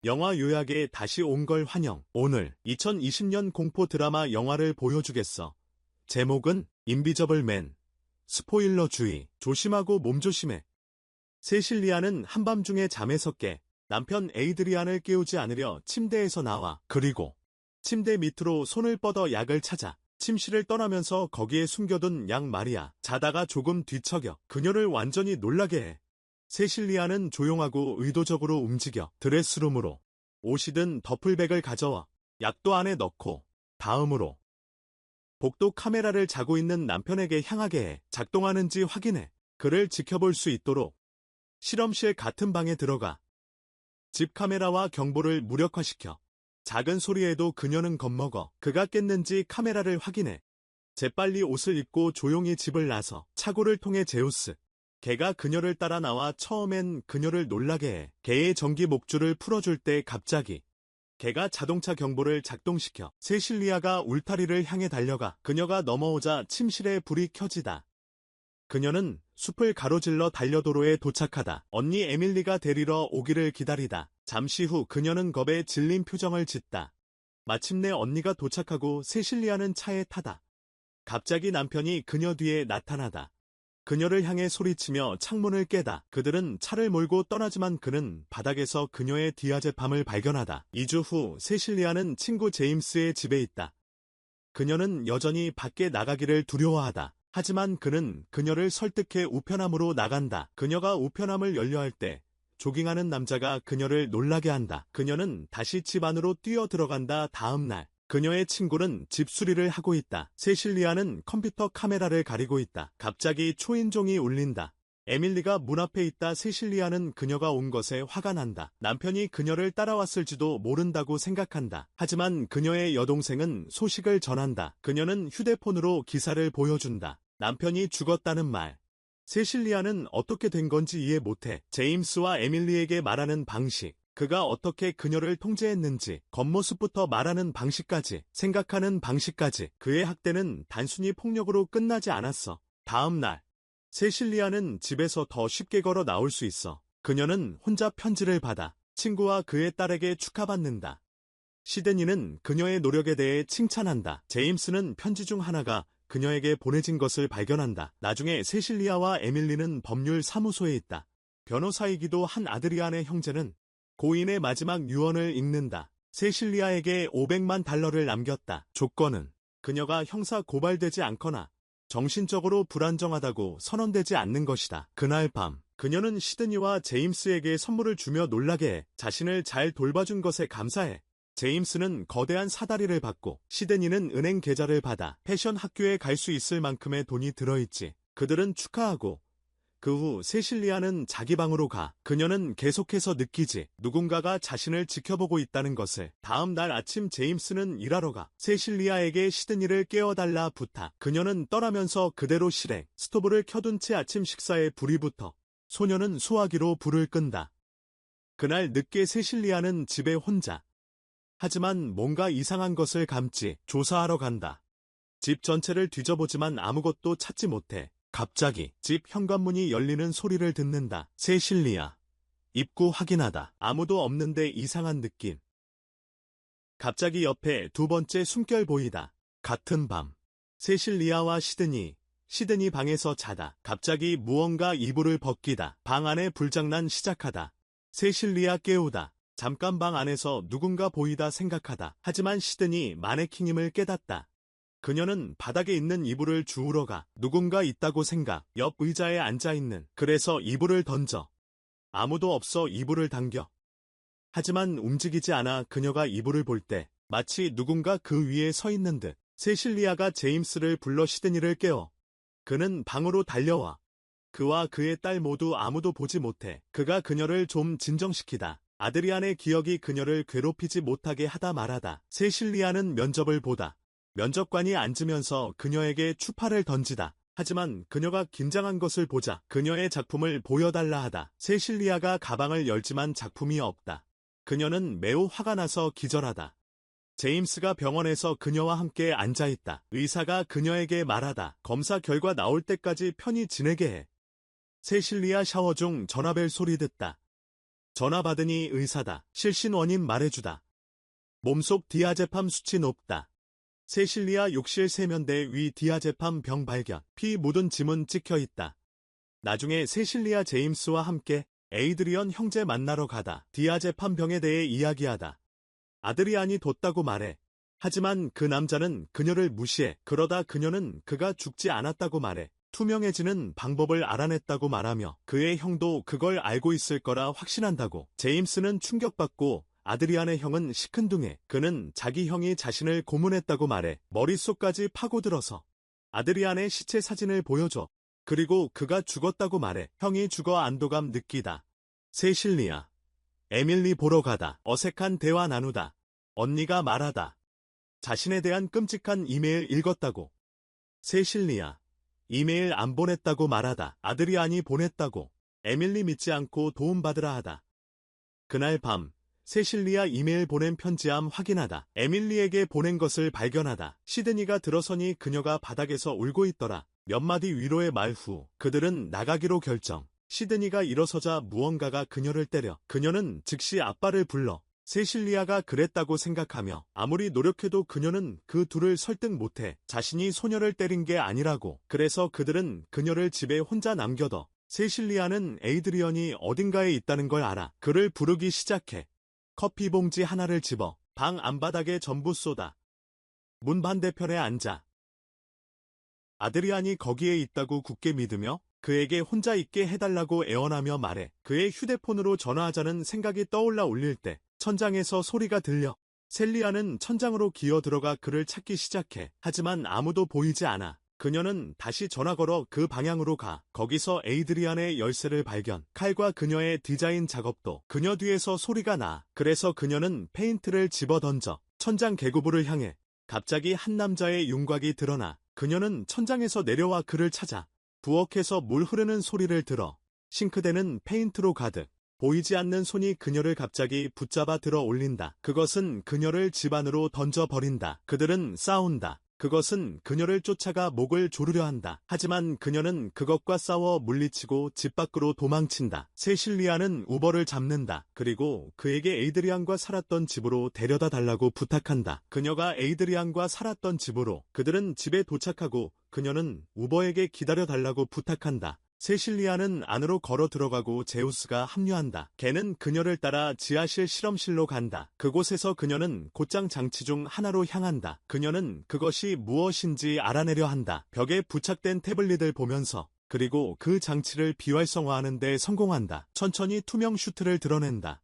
영화 요약에 다시 온 걸 환영. 오늘 2020년 공포 드라마 영화를 보여주겠어. 제목은 인비저블 맨. 스포일러 주의. 조심하고 몸조심해. 세실리아는 한밤중에 잠에서 깨 남편 에이드리안을 깨우지 않으려 침대에서 나와. 그리고 침대 밑으로 손을 뻗어 약을 찾아 침실을 떠나면서 거기에 숨겨둔 약 마리아. 자다가 조금 뒤척여 그녀를 완전히 놀라게 해. 세실리아는 조용하고 의도적으로 움직여 드레스룸으로 옷이든 더플백을 가져와 약도 안에 넣고 다음으로 복도 카메라를 자고 있는 남편에게 향하게 해. 작동하는지 확인해. 그를 지켜볼 수 있도록 실험실 같은 방에 들어가 집 카메라와 경보를 무력화시켜. 작은 소리에도 그녀는 겁먹어. 그가 깼는지 카메라를 확인해. 재빨리 옷을 입고 조용히 집을 나서 차고를 통해 제우스. 개가 그녀를 따라 나와 처음엔 그녀를 놀라게 해. 개의 전기 목줄을 풀어줄 때 갑자기 개가 자동차 경보를 작동시켜. 세실리아가 울타리를 향해 달려가. 그녀가 넘어오자 침실에 불이 켜지다. 그녀는 숲을 가로질러 달려도로에 도착하다. 언니 에밀리가 데리러 오기를 기다리다. 잠시 후 그녀는 겁에 질린 표정을 짓다. 마침내 언니가 도착하고 세실리아는 차에 타다. 갑자기 남편이 그녀 뒤에 나타나다. 그녀를 향해 소리치며 창문을 깨다. 그들은 차를 몰고 떠나지만 그는 바닥에서 그녀의 디아제팜을 발견하다. 2주 후 세실리아는 친구 제임스의 집에 있다. 그녀는 여전히 밖에 나가기를 두려워하다. 하지만 그는 그녀를 설득해 우편함으로 나간다. 그녀가 우편함을 열려할 때 조깅하는 남자가 그녀를 놀라게 한다. 그녀는 다시 집 안으로 뛰어 들어간다. 다음 날 그녀의 친구는 집 수리를 하고 있다. 세실리아는 컴퓨터 카메라를 가리고 있다. 갑자기 초인종이 울린다. 에밀리가 문 앞에 있다. 세실리아는 그녀가 온 것에 화가 난다. 남편이 그녀를 따라왔을지도 모른다고 생각한다. 하지만 그녀의 여동생은 소식을 전한다. 그녀는 휴대폰으로 기사를 보여준다. 남편이 죽었다는 말. 세실리아는 어떻게 된 건지 이해 못해. 제임스와 에밀리에게 말하는 방식. 그가 어떻게 그녀를 통제했는지, 겉모습부터 말하는 방식까지, 생각하는 방식까지. 그의 학대는 단순히 폭력으로 끝나지 않았어. 다음 날 세실리아는 집에서 더 쉽게 걸어 나올 수 있어. 그녀는 혼자 편지를 받아 친구와 그의 딸에게 축하받는다. 시드니는 그녀의 노력에 대해 칭찬한다. 제임스는 편지 중 하나가 그녀에게 보내진 것을 발견한다. 나중에 세실리아와 에밀리는 법률 사무소에 있다. 변호사이기도 한 아드리안의 형제는 고인의 마지막 유언을 읽는다. 세실리아에게 $500만 남겼다. 조건은 그녀가 형사 고발되지 않거나 정신적으로 불안정하다고 선언되지 않는 것이다. 그날 밤 그녀는 시드니와 제임스에게 선물을 주며 놀라게 해. 자신을 잘 돌봐준 것에 감사해. 제임스는 거대한 사다리를 받고 시드니는 은행 계좌를 받아. 패션 학교에 갈 수 있을 만큼의 돈이 들어있지. 그들은 축하하고 그 후 세실리아는 자기 방으로 가. 그녀는 계속해서 느끼지. 누군가가 자신을 지켜보고 있다는 것을. 다음 날 아침 제임스는 일하러 가. 세실리아에게 시드니를 깨워달라 부탁. 그녀는 떠나면서 그대로 실행. 스토브를 켜둔 채 아침 식사에 불이 붙어. 소녀는 소화기로 불을 끈다. 그날 늦게 세실리아는 집에 혼자. 하지만 뭔가 이상한 것을 감지. 조사하러 간다. 집 전체를 뒤져보지만 아무것도 찾지 못해. 갑자기 집 현관문이 열리는 소리를 듣는다. 세실리아. 입구 확인하다. 아무도 없는데 이상한 느낌. 갑자기 옆에 두 번째 숨결 보이다. 같은 밤 세실리아와 시드니 방에서 자다. 갑자기 무언가 이불을 벗기다. 방 안에 불장난 시작하다. 세실리아 깨우다. 잠깐 방 안에서 누군가 보이다 생각하다. 하지만 시드니 마네킹임을 깨닫다. 그녀는 바닥에 있는 이불을 주우러 가. 누군가 있다고 생각. 옆 의자에 앉아있는. 그래서 이불을 던져. 아무도 없어 이불을 당겨. 하지만 움직이지 않아. 그녀가 이불을 볼 때 마치 누군가 그 위에 서 있는 듯. 세실리아가 제임스를 불러 시드니를 깨워. 그는 방으로 달려와. 그와 그의 딸 모두 아무도 보지 못해. 그가 그녀를 좀 진정시키다. 아드리안의 기억이 그녀를 괴롭히지 못하게 하다 말하다. 세실리아는 면접을 보다. 면접관이 앉으면서 그녀에게 추파를 던지다. 하지만 그녀가 긴장한 것을 보자 그녀의 작품을 보여달라 하다. 세실리아가 가방을 열지만 작품이 없다. 그녀는 매우 화가 나서 기절하다. 제임스가 병원에서 그녀와 함께 앉아있다. 의사가 그녀에게 말하다. 검사 결과 나올 때까지 편히 지내게 해. 세실리아 샤워 중 전화벨 소리 듣다. 전화 받으니 의사다. 실신 원인 말해주다. 몸속 디아제팜 수치 높다. 세실리아 욕실 세면대 위 디아제팜 병 발견. 피 묻은 지문 찍혀 있다. 나중에 세실리아 제임스와 함께 에이드리언 형제 만나러 가다. 디아제팜 병에 대해 이야기하다. 아드리안이 뒀다고 말해. 하지만 그 남자는 그녀를 무시해. 그러다 그녀는 그가 죽지 않았다고 말해. 투명해지는 방법을 알아냈다고 말하며 그의 형도 그걸 알고 있을 거라 확신한다고. 제임스는 충격받고 아드리안의 형은 시큰둥해. 그는 자기 형이 자신을 고문했다고 말해. 머릿속까지 파고들어서 아드리안의 시체 사진을 보여줘. 그리고 그가 죽었다고 말해. 형이 죽어 안도감 느끼다. 세실리아. 에밀리 보러 가다. 어색한 대화 나누다. 언니가 말하다. 자신에 대한 끔찍한 이메일 읽었다고. 세실리아. 이메일 안 보냈다고 말하다. 아드리안이 보냈다고. 에밀리 믿지 않고 도움받으라 하다. 그날 밤 세실리아 이메일 보낸 편지함 확인하다. 에밀리에게 보낸 것을 발견하다. 시드니가 들어서니 그녀가 바닥에서 울고 있더라. 몇 마디 위로의 말 후 그들은 나가기로 결정. 시드니가 일어서자 무언가가 그녀를 때려. 그녀는 즉시 아빠를 불러. 세실리아가 그랬다고 생각하며 아무리 노력해도 그녀는 그 둘을 설득 못해. 자신이 소녀를 때린 게 아니라고. 그래서 그들은 그녀를 집에 혼자 남겨둬. 세실리아는 에이드리언이 어딘가에 있다는 걸 알아. 그를 부르기 시작해. 커피 봉지 하나를 집어 방 안바닥에 전부 쏟아. 문 반대편에 앉아. 아드리안이 거기에 있다고 굳게 믿으며 그에게 혼자 있게 해달라고 애원하며 말해. 그의 휴대폰으로 전화하자는 생각이 떠올라 울릴 때 천장에서 소리가 들려. 셀리아는 천장으로 기어 들어가 그를 찾기 시작해. 하지만 아무도 보이지 않아. 그녀는 다시 전화 걸어 그 방향으로 가. 거기서 에이드리안의 열쇠를 발견. 칼과 그녀의 디자인 작업도. 그녀 뒤에서 소리가 나. 그래서 그녀는 페인트를 집어던져 천장 계구부를 향해. 갑자기 한 남자의 윤곽이 드러나. 그녀는 천장에서 내려와 그를 찾아. 부엌에서 물 흐르는 소리를 들어. 싱크대는 페인트로 가득. 보이지 않는 손이 그녀를 갑자기 붙잡아 들어 올린다. 그것은 그녀를 집 안으로 던져버린다. 그들은 싸운다. 그것은 그녀를 쫓아가 목을 조르려 한다. 하지만 그녀는 그것과 싸워 물리치고 집 밖으로 도망친다. 세실리아는 우버를 잡는다. 그리고 그에게 에이드리안과 살았던 집으로 데려다 달라고 부탁한다. 그녀가 에이드리안과 살았던 집으로. 그들은 집에 도착하고 그녀는 우버에게 기다려 달라고 부탁한다. 세실리아는 안으로 걸어 들어가고 제우스가 합류한다. 걔는 그녀를 따라 지하실 실험실로 간다. 그곳에서 그녀는 곧장 장치 중 하나로 향한다. 그녀는 그것이 무엇인지 알아내려 한다. 벽에 부착된 태블릿을 보면서. 그리고 그 장치를 비활성화하는 데 성공한다. 천천히 투명 슈트를 드러낸다.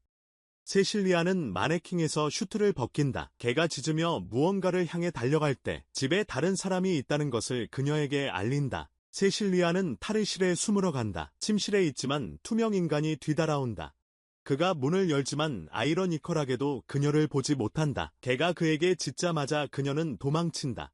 세실리아는 마네킹에서 슈트를 벗긴다. 개가 짖으며 무언가를 향해 달려갈 때 집에 다른 사람이 있다는 것을 그녀에게 알린다. 세실리아는 탈의실에 숨으러 간다. 침실에 있지만 투명 인간이 뒤따라온다. 그가 문을 열지만 아이러니컬하게도 그녀를 보지 못한다. 개가 그에게 짖자마자 그녀는 도망친다.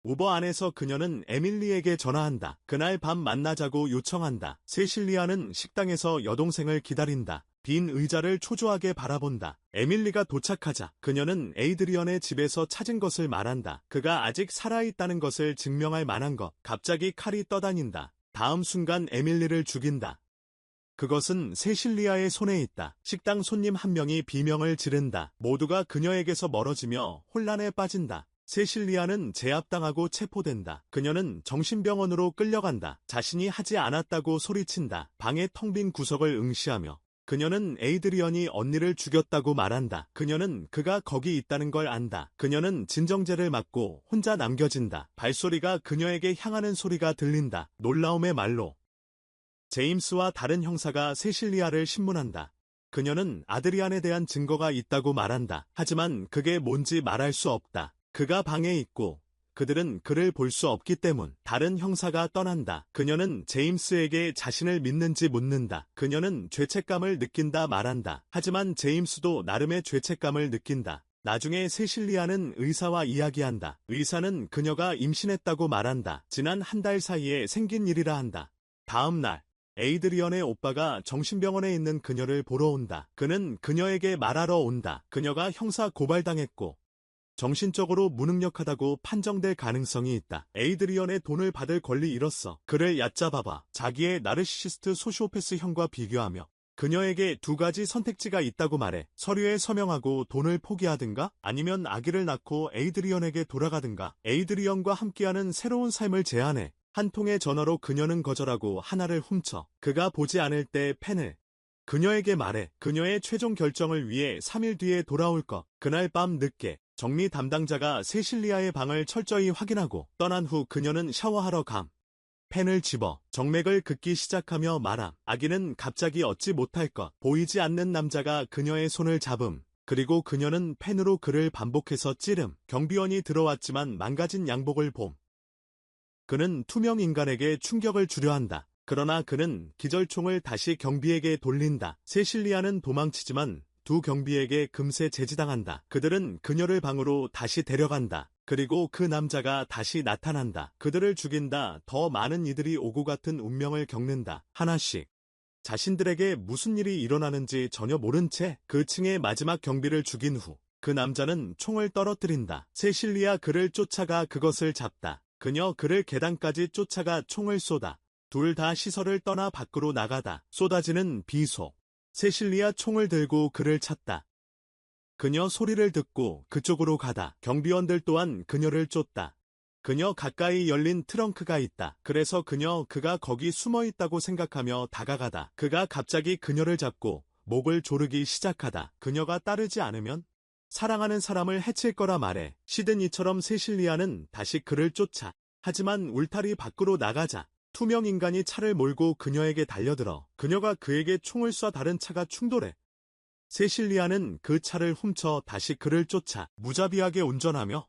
우버 안에서 그녀는 에밀리에게 전화한다. 그날 밤 만나자고 요청한다. 세실리아는 식당에서 여동생을 기다린다. 빈 의자를 초조하게 바라본다. 에밀리가 도착하자 그녀는 에이드리언의 집에서 찾은 것을 말한다. 그가 아직 살아있다는 것을 증명할 만한 것. 갑자기 칼이 떠다닌다. 다음 순간 에밀리를 죽인다. 그것은 세실리아의 손에 있다. 식당 손님 한 명이 비명을 지른다. 모두가 그녀에게서 멀어지며 혼란에 빠진다. 세실리아는 제압당하고 체포된다. 그녀는 정신병원으로 끌려간다. 자신이 하지 않았다고 소리친다. 방의 텅 빈 구석을 응시하며 그녀는 에이드리언이 언니를 죽였다고 말한다. 그녀는 그가 거기 있다는 걸 안다. 그녀는 진정제를 맞고 혼자 남겨진다. 발소리가 그녀에게 향하는 소리가 들린다. 놀라움의 말로. 제임스와 다른 형사가 세실리아를 신문한다. 그녀는 아드리안에 대한 증거가 있다고 말한다. 하지만 그게 뭔지 말할 수 없다. 그가 방에 있고 그들은 그를 볼 수 없기 때문. 다른 형사가 떠난다. 그녀는 제임스에게 자신을 믿는지 묻는다. 그녀는 죄책감을 느낀다 말한다. 하지만 제임스도 나름의 죄책감을 느낀다. 나중에 세실리아는 의사와 이야기한다. 의사는 그녀가 임신했다고 말한다. 지난 한 달 사이에 생긴 일이라 한다. 다음 날 에이드리언의 오빠가 정신병원에 있는 그녀를 보러 온다. 그는 그녀에게 말하러 온다. 그녀가 형사 고발당했고 정신적으로 무능력하다고 판정될 가능성이 있다. 에이드리언의 돈을 받을 권리 잃었어. 그를 얕잡아봐. 자기의 나르시시스트 소시오패스 형과 비교하며 그녀에게 두 가지 선택지가 있다고 말해. 서류에 서명하고 돈을 포기하든가 아니면 아기를 낳고 에이드리언에게 돌아가든가. 에이드리언과 함께하는 새로운 삶을 제안해. 한 통의 전화로 그녀는 거절하고 하나를 훔쳐. 그가 보지 않을 때 펜을 그녀에게 말해. 그녀의 최종 결정을 위해 3일 뒤에 돌아올 것. 그날 밤 늦게 정리 담당자가 세실리아의 방을 철저히 확인하고 떠난 후 그녀는 샤워하러 감. 펜을 집어 정맥을 긋기 시작하며 말함. 아기는 갑자기 얻지 못할 것. 보이지 않는 남자가 그녀의 손을 잡음. 그리고 그녀는 펜으로 글을 반복해서 찌름. 경비원이 들어왔지만 망가진 양복을 봄. 그는 투명 인간에게 충격을 주려 한다. 그러나 그는 기절총을 다시 경비에게 돌린다. 세실리아는 도망치지만 두 경비에게 금세 제지당한다. 그들은 그녀를 방으로 다시 데려간다. 그리고 그 남자가 다시 나타난다. 그들을 죽인다. 더 많은 이들이 오고 같은 운명을 겪는다. 하나씩. 자신들에게 무슨 일이 일어나는지 전혀 모른 채 그 층의 마지막 경비를 죽인 후 그 남자는 총을 떨어뜨린다. 세실리아 그를 쫓아가 그것을 잡다. 그녀 그를 계단까지 쫓아가 총을 쏘다. 둘 다 시설을 떠나 밖으로 나가다. 쏟아지는 비속. 세실리아 총을 들고 그를 찾다. 그녀 소리를 듣고 그쪽으로 가다. 경비원들 또한 그녀를 쫓다. 그녀 가까이 열린 트렁크가 있다. 그래서 그가 거기 숨어 있다고 생각하며 다가가다. 그가 갑자기 그녀를 잡고 목을 조르기 시작하다. 그녀가 따르지 않으면 사랑하는 사람을 해칠 거라 말해. 시드니처럼 세실리아는 다시 그를 쫓아. 하지만 울타리 밖으로 나가자 투명 인간이 차를 몰고 그녀에게 달려들어. 그녀가 그에게 총을 쏴 다른 차가 충돌해. 세실리아는 그 차를 훔쳐 다시 그를 쫓아 무자비하게 운전하며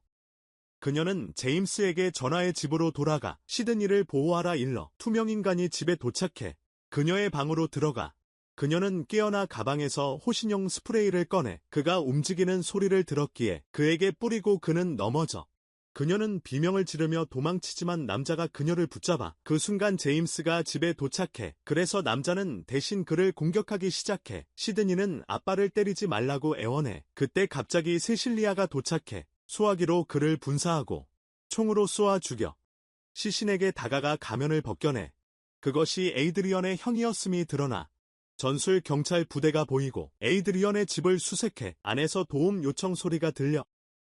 그녀는 제임스에게 전화해 집으로 돌아가. 시드니를 보호하라 일러. 투명인간이 집에 도착해 그녀의 방으로 들어가. 그녀는 깨어나 가방에서 호신용 스프레이를 꺼내. 그가 움직이는 소리를 들었기에 그에게 뿌리고 그는 넘어져. 그녀는 비명을 지르며 도망치지만 남자가 그녀를 붙잡아. 그 순간 제임스가 집에 도착해. 그래서 남자는 대신 그를 공격하기 시작해. 시드니는 아빠를 때리지 말라고 애원해. 그때 갑자기 세실리아가 도착해. 소화기로 그를 분사하고 총으로 쏘아 죽여. 시신에게 다가가 가면을 벗겨내. 그것이 에이드리언의 형이었음이 드러나. 전술 경찰 부대가 보이고 에이드리언의 집을 수색해. 안에서 도움 요청 소리가 들려.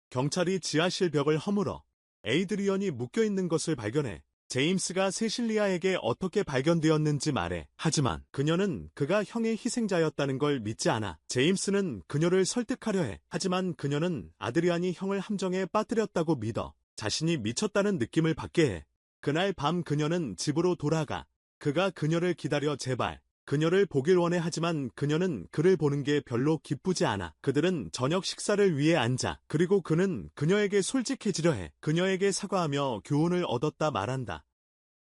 경찰이 지하실 벽을 허물어 에이드리언이 묶여있는 것을 발견해. 제임스가 세실리아에게 어떻게 발견되었는지 말해. 하지만 그녀는 그가 형의 희생자였다는 걸 믿지 않아. 제임스는 그녀를 설득하려 해. 하지만 그녀는 아드리안이 형을 함정에 빠뜨렸다고 믿어. 자신이 미쳤다는 느낌을 받게 해. 그날 밤 그녀는 집으로 돌아가. 그가 그녀를 기다려 제발. 그녀를 보길 원해. 하지만 그녀는 그를 보는 게 별로 기쁘지 않아. 그들은 저녁 식사를 위해 앉아. 그리고 그는 그녀에게 솔직해지려 해. 그녀에게 사과하며 교훈을 얻었다 말한다.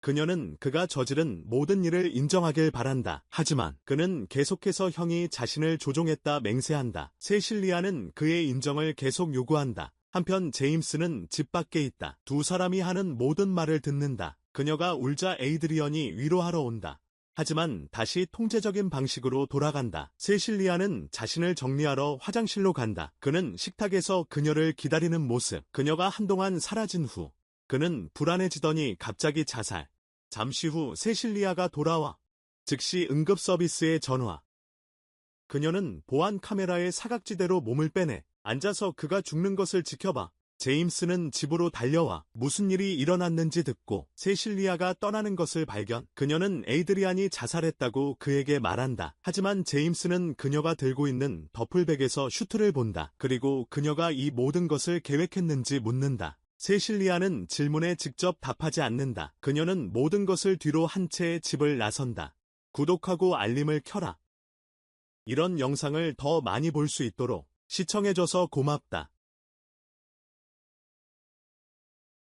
그녀는 그가 저지른 모든 일을 인정하길 바란다. 하지만 그는 계속해서 형이 자신을 조종했다 맹세한다. 세실리아는 그의 인정을 계속 요구한다. 한편 제임스는 집 밖에 있다. 두 사람이 하는 모든 말을 듣는다. 그녀가 울자 에이드리언이 위로하러 온다. 하지만 다시 통제적인 방식으로 돌아간다. 세실리아는 자신을 정리하러 화장실로 간다. 그는 식탁에서 그녀를 기다리는 모습. 그녀가 한동안 사라진 후 그는 불안해지더니 갑자기 자살. 잠시 후 세실리아가 돌아와. 즉시 응급서비스에 전화. 그녀는 보안 카메라의 사각지대로 몸을 빼내. 앉아서 그가 죽는 것을 지켜봐. 제임스는 집으로 달려와 무슨 일이 일어났는지 듣고 세실리아가 떠나는 것을 발견. 그녀는 에이드리안이 자살했다고 그에게 말한다. 하지만 제임스는 그녀가 들고 있는 더플백에서 슈트를 본다. 그리고 그녀가 이 모든 것을 계획했는지 묻는다. 세실리아는 질문에 직접 답하지 않는다. 그녀는 모든 것을 뒤로 한 채 집을 나선다. 구독하고 알림을 켜라. 이런 영상을 더 많이 볼 수 있도록 시청해줘서 고맙다.